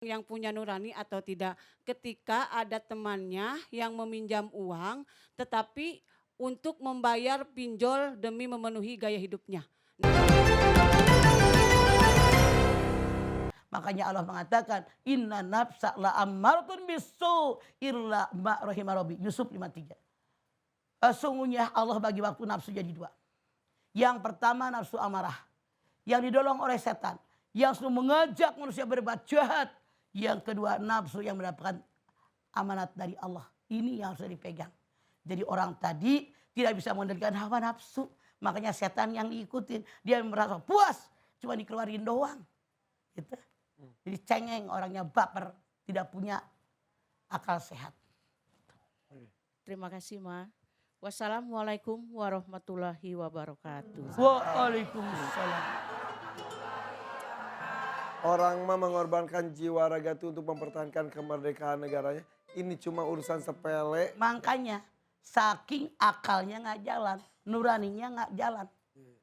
yang punya nurani atau tidak ketika ada temannya yang meminjam uang tetapi untuk membayar pinjol demi memenuhi gaya hidupnya. Makanya Allah mengatakan inna nafsa la ammaratun bisu illa ma rahimah rabbi. Yusuf 53. Sesungguhnya Allah bagi waktu nafsu jadi dua. Yang pertama nafsu amarah yang didolong oleh setan yang selalu mengajak manusia berbuat jahat. Yang kedua nafsu yang mendapatkan amanat dari Allah. Ini yang harus dipegang. Jadi orang tadi tidak bisa mengendalikan hawa nafsu. Makanya setan yang diikutin. Dia merasa puas. Cuma dikeluarin doang. Gitu. Jadi cengeng, orangnya baper. Tidak punya akal sehat. Terima kasih, Ma. Wassalamualaikum warahmatullahi wabarakatuh. Waalaikumsalam. Orang mah mengorbankan jiwa raga itu untuk mempertahankan kemerdekaan negaranya. Ini cuma urusan sepele. Makanya saking akalnya nggak jalan, nuraninya nggak jalan.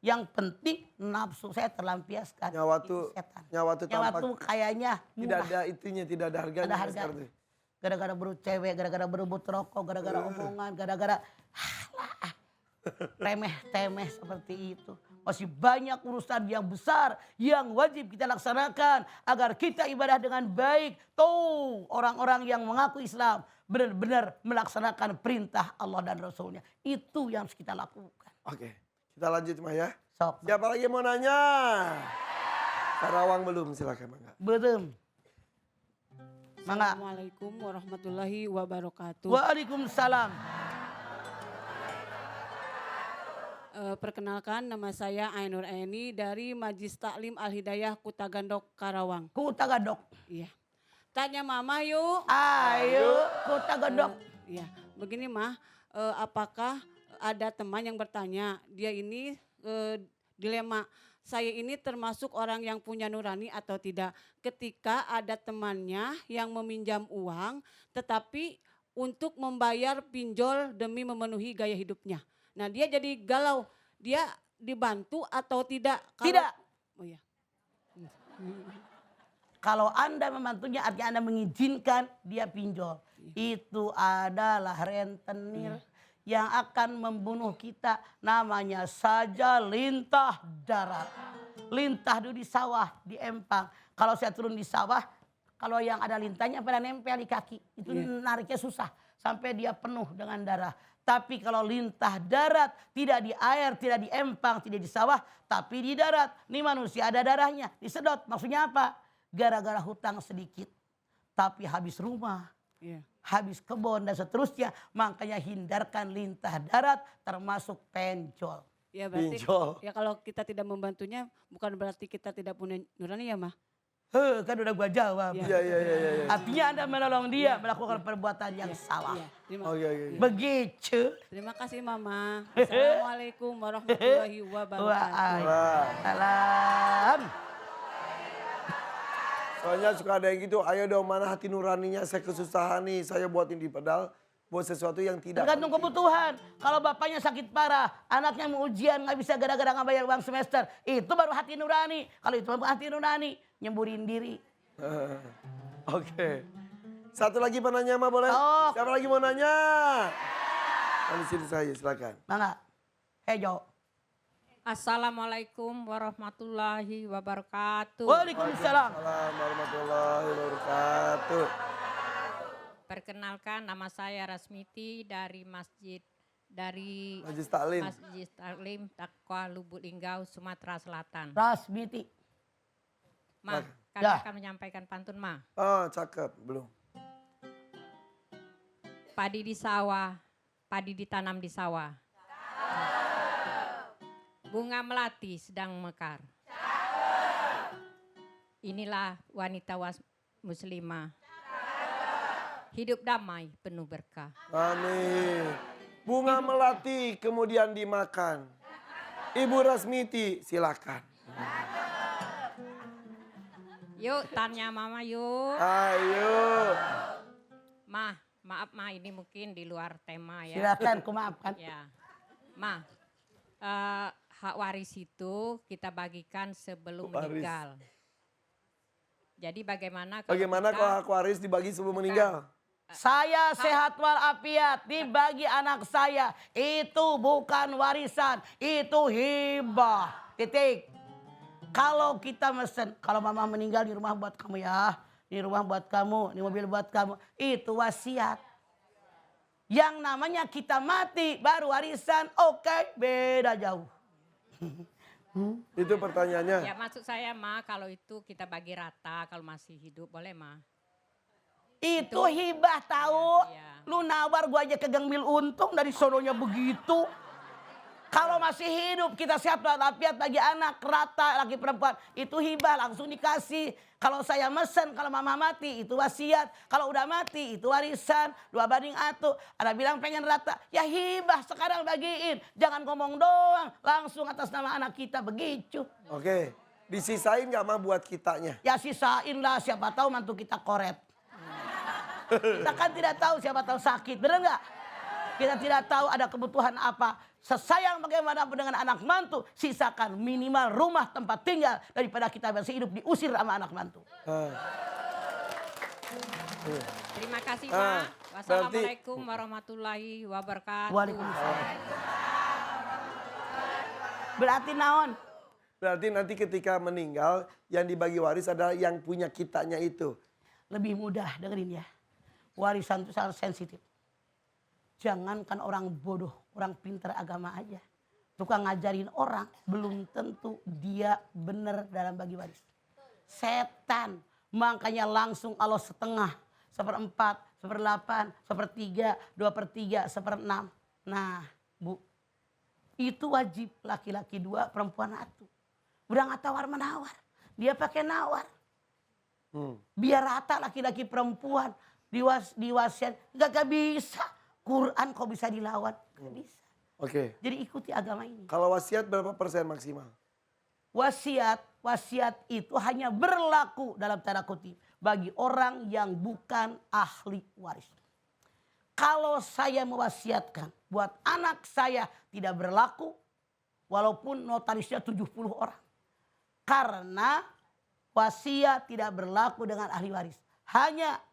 Yang penting nafsu saya terlampiaskan. Nyawa Itu tuh, setan. nyawa tuh Nyawa tampak tuh kayaknya tidak murah. ada itunya, tidak ada harganya. Ada harganya. Gara-gara berebut cewek, gara-gara berebut rokok, gara-gara omongan, gara-gara remeh-temeh seperti itu. Masih banyak urusan yang besar yang wajib kita laksanakan agar kita ibadah dengan baik. Tuh orang-orang yang mengaku Islam benar-benar melaksanakan perintah Allah dan Rasulnya. Itu yang harus kita lakukan. Oke, kita lanjut Mah ya. Sok. Siapa lagi mau nanya? Karawang belum, silakan Mangga. Belum. Mangga. Assalamualaikum warahmatullahi wabarakatuh. Waalaikumsalam. Perkenalkan nama saya Ainur Eni dari Majlis Taklim Al Hidayah Kuta Gandok Karawang. Kuta Gadok. Iya. Tanya Mama yuk. Ayo Kuta Gadok. Iya, begini Mah, apakah ada teman yang bertanya, dia ini dilema, saya ini termasuk orang yang punya nurani atau tidak ketika ada temannya yang meminjam uang tetapi untuk membayar pinjol demi memenuhi gaya hidupnya. Nah dia jadi galau, dia dibantu atau tidak? Tidak. Oh ya. Kalau Anda membantunya artinya Anda mengizinkan dia pinjol. Itu adalah rentenir yang akan membunuh kita. Namanya saja lintah darat. Lintah dulu di sawah, di empang. Kalau saya turun di sawah, kalau yang ada lintahnya pada nempel di kaki. Itu nariknya susah sampai dia penuh dengan darah. Tapi kalau lintah darat, tidak di air, tidak di empang, tidak di sawah, tapi di darat. Ini manusia ada darahnya, disedot. Maksudnya apa? Gara-gara hutang sedikit, tapi habis rumah, habis kebun dan seterusnya. Makanya hindarkan lintah darat termasuk penjol. Ya berarti Pinjol. ya kalau kita tidak membantunya bukan berarti kita tidak punya nurani ya Mah? Kan udah gua jawab. Iya. Artinya Anda menolong dia melakukan perbuatan yang salah. Iya, Oke. Begitu. terima kasih Mama. Assalamualaikum warahmatullahi wabarakatuh. Waalaikumsalam. Soalnya suka ada yang gitu, ayo dong mana hati nuraninya, saya kesusahan nih, saya buatin di pedal. Buat sesuatu yang tidak Tergantung kebutuhan. Kalau bapaknya sakit parah, anaknya mau ujian nggak bisa gara-gara nggak bayar uang semester, itu baru hati nurani. Kalau itu bukan hati nurani, nyemburin diri. Oke. Satu lagi mau nanya Mah boleh? Oh. Siapa lagi mau nanya? Di sini saya, silakan. Mangga. Hejo. Assalamualaikum warahmatullahi wabarakatuh. Waalaikumsalam. Assalamualaikum warahmatullahi wabarakatuh. Perkenalkan nama saya Rasmiti dari Majlis Taklim Takwa Lubuk Linggau, Sumatera Selatan. Rasmiti. Ma, kami Dah. akan menyampaikan pantun Ma. Oh cakep, belum. Padi di sawah, padi ditanam di sawah. Bunga melati sedang mekar. Inilah wanita muslimah. Hidup damai penuh berkah. Amin. Bunga melati kemudian dimakan. Ibu Rasmiti silakan. Yuk tanya Mama yuk. Ayo. Ma, maaf Ma ini mungkin di luar tema ya. Silakan, ku maafkan. Ya, Ma, hak waris itu kita bagikan sebelum Waris. meninggal. Jadi bagaimana kalau Bagaimana kita- kalau hak waris dibagi sebelum meninggal? Saya sehat walafiat dibagi anak saya. Itu bukan warisan, itu hibah. Titik. Kalau kita mesen, kalau mama meninggal di rumah buat kamu ya. Ini rumah buat kamu, ini mobil buat kamu. Itu wasiat. Yang namanya kita mati baru warisan, oke, beda jauh. Itu pertanyaannya. Ya maksud saya Ma, kalau itu kita bagi rata kalau masih hidup boleh Ma? Itu hibah tahu. Iya. Lu nawar gua aja kagak ngambil untung dari sononya begitu. Kalau masih hidup kita sehat walafiat bagi anak rata laki perempuan itu hibah langsung dikasih. Kalau saya mesen kalau mama mati itu wasiat. Kalau udah mati itu warisan 2:1. Ada bilang pengen rata ya hibah sekarang bagiin. Jangan ngomong doang langsung atas nama anak kita begitu. Oke, disisain nggak mah buat kitanya? Ya sisain lah siapa tahu mantu kita koret. Kita kan tidak tahu siapa tahu sakit, benar nggak? Kita tidak tahu ada kebutuhan apa. Sesayang bagaimanapun dengan anak mantu, sisakan minimal rumah tempat tinggal daripada kita masih hidup diusir sama anak mantu. Terima kasih Ah, Ma. berarti- Wassalamualaikum warahmatullahi wabarakatuh. Waalaikumsalam. Berarti naon? Berarti nanti ketika meninggal yang dibagi waris adalah yang punya kitanya itu. Lebih mudah dengerin ya. Warisan itu sangat sensitif. Jangankan orang bodoh, orang pintar agama aja. Tukang ngajarin orang belum tentu dia benar dalam bagi waris. Setan. Makanya langsung Allah setengah, 1/4, 1/8, 1/3, 2/3, 1/6. Nah Bu, itu wajib laki-laki 2, perempuan 1. Udah gak tawar-menawar. Dia pakai nawar. Biar rata laki-laki perempuan diwasiat. Gak bisa. Quran kok bisa dilawan? Gak bisa. Oke. Jadi ikuti agama ini. Kalau wasiat berapa persen maksimal? Wasiat itu hanya berlaku dalam tanda kutip bagi orang yang bukan ahli waris. Kalau saya mewasiatkan buat anak saya tidak berlaku walaupun notarisnya 70 orang. Karena wasiat tidak berlaku dengan ahli waris. Hanya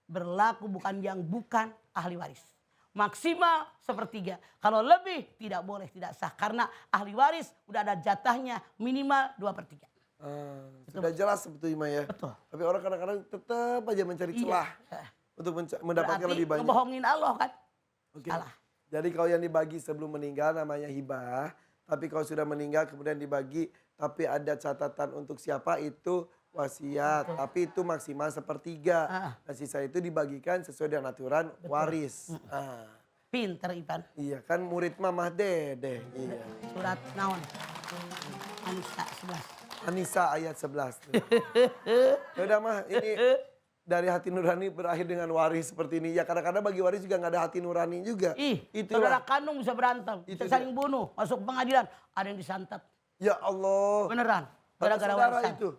berlaku bukan yang bukan ahli waris. Maksimal 1/3. Kalau lebih tidak boleh, tidak sah. Karena ahli waris udah ada jatahnya minimal 2/3. Sudah jelas sebetulnya ya. Betul. Tapi orang kadang-kadang tetap aja mencari celah untuk mendapatkan Berarti lebih banyak. ngebohongin Allah kan? Oke. Salah. Jadi kalau yang dibagi sebelum meninggal namanya hibah. Tapi kalau sudah meninggal kemudian dibagi tapi ada catatan untuk siapa itu wasiat. Tapi itu maksimal 1/3. Nah sisa itu dibagikan sesuai dengan aturan waris. Pinter Ipan. Iya kan murid mamah dede. Iya. Surat naon? Anisa 11. Anisa ayat 11. Yaudah mah ini dari hati nurani berakhir dengan waris seperti ini. Ya kadang-kadang bagi waris juga nggak ada hati nurani juga. Saudara kandung bisa berantem, bisa Itu saling bunuh, masuk pengadilan, ada yang disantap. Ya Allah. Beneran. Pada Gara-gara saudara warisan. itu?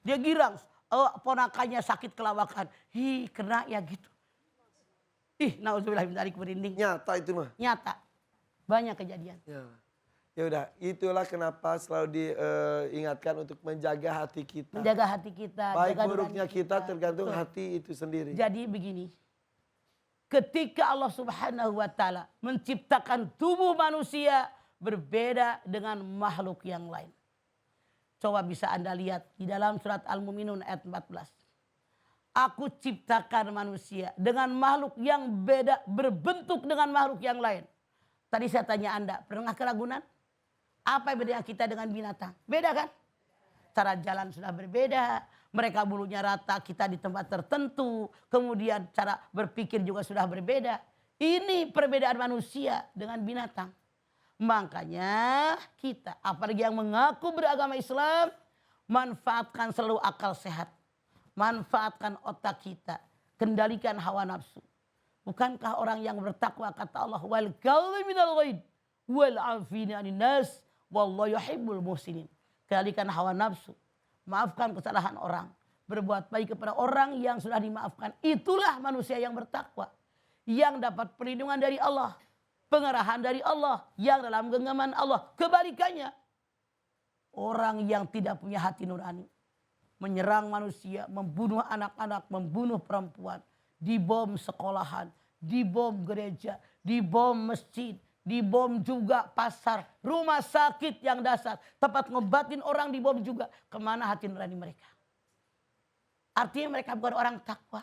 Dia girang, ponakannya sakit kelawakan. Kena ya gitu. Nauzubillah min dzalik merinding. Nyata itu mah. Nyata. Banyak kejadian. Ya udah, itulah kenapa selalu diingatkan untuk menjaga hati kita. Menjaga hati kita. Baik jaga buruknya nurani kita tergantung Betul. hati itu sendiri. Jadi begini. Ketika Allah Subhanahu wa taala menciptakan tubuh manusia berbeda dengan makhluk yang lain. Coba bisa Anda lihat di dalam surat Al-Mu'minun ayat 14. Aku ciptakan manusia dengan makhluk yang beda, berbentuk dengan makhluk yang lain. Tadi saya tanya Anda, pernah keraguan? Apa bedanya kita dengan binatang? Beda kan? Cara jalan sudah berbeda. Mereka bulunya rata, kita di tempat tertentu. Kemudian cara berpikir juga sudah berbeda. Ini perbedaan manusia dengan binatang. Makanya kita, apalagi yang mengaku beragama Islam, manfaatkan selalu akal sehat. Manfaatkan otak kita. Kendalikan hawa nafsu. Bukankah orang yang bertakwa kata Allah, wal kadhiminal ghaid wal afina 'anil nas wallahu yuhibbul muhsinin. Kendalikan hawa nafsu. Maafkan kesalahan orang. Berbuat baik kepada orang yang sudah dimaafkan. Itulah manusia yang bertakwa. Yang dapat perlindungan dari Allah. Pengarahan dari Allah. Yang dalam genggaman Allah. Kebalikannya. Orang yang tidak punya hati nurani. menyerang manusia, membunuh anak-anak, membunuh perempuan, dibom sekolahan, dibom gereja, dibom masjid, dibom juga pasar, rumah sakit yang dasar, tempat ngobatin orang dibom juga. Kemana hati nurani mereka? Artinya mereka bukan orang takwa.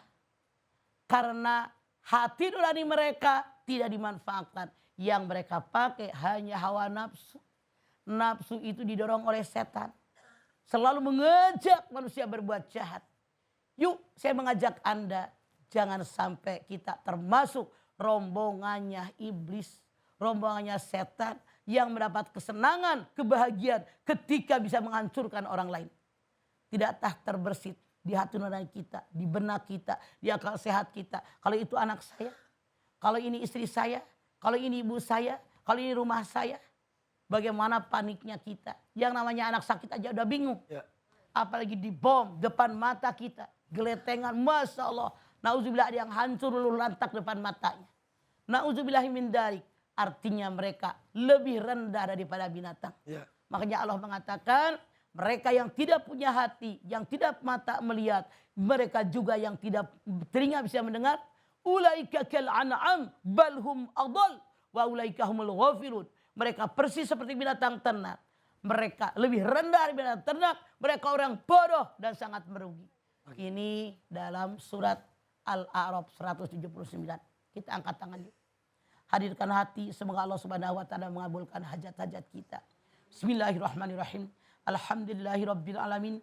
Karena hati nurani mereka tidak dimanfaatkan. Yang mereka pakai hanya hawa nafsu. Nafsu itu didorong oleh setan. Selalu mengajak manusia berbuat jahat. Yuk saya mengajak Anda, jangan sampai kita termasuk rombongannya iblis, rombongannya setan yang mendapat kesenangan, kebahagiaan ketika bisa menghancurkan orang lain. Tidakkah terbersit di hati nurani kita, di benak kita, di akal sehat kita. Kalau itu anak saya, kalau ini istri saya, kalau ini ibu saya, kalau ini rumah saya. Bagaimana paniknya kita. Yang namanya anak sakit aja udah bingung. Ya. Apalagi dibom depan mata kita. Geletengan, Masya Allah. Nauzubillah, ada yang hancur luluh lantak depan matanya. Nauzubillahi min dzalik. Artinya mereka lebih rendah daripada binatang. Ya. Makanya Allah mengatakan mereka yang tidak punya hati, yang tidak mata melihat, mereka juga yang tidak telinga bisa mendengar. Ulaika kal an'am bal hum adall wa ulaika humul ghafilun. Mereka persis seperti binatang ternak. Mereka lebih rendah dari binatang ternak. Mereka orang bodoh dan sangat merugi. Ini dalam surat Al-A'raf 179. Kita angkat tangan yuk. Hadirkan hati, semoga Allah Subhanahu wa taala mengabulkan hajat-hajat kita. Bismillahirrahmanirrahim. Alhamdulillahirabbil alamin.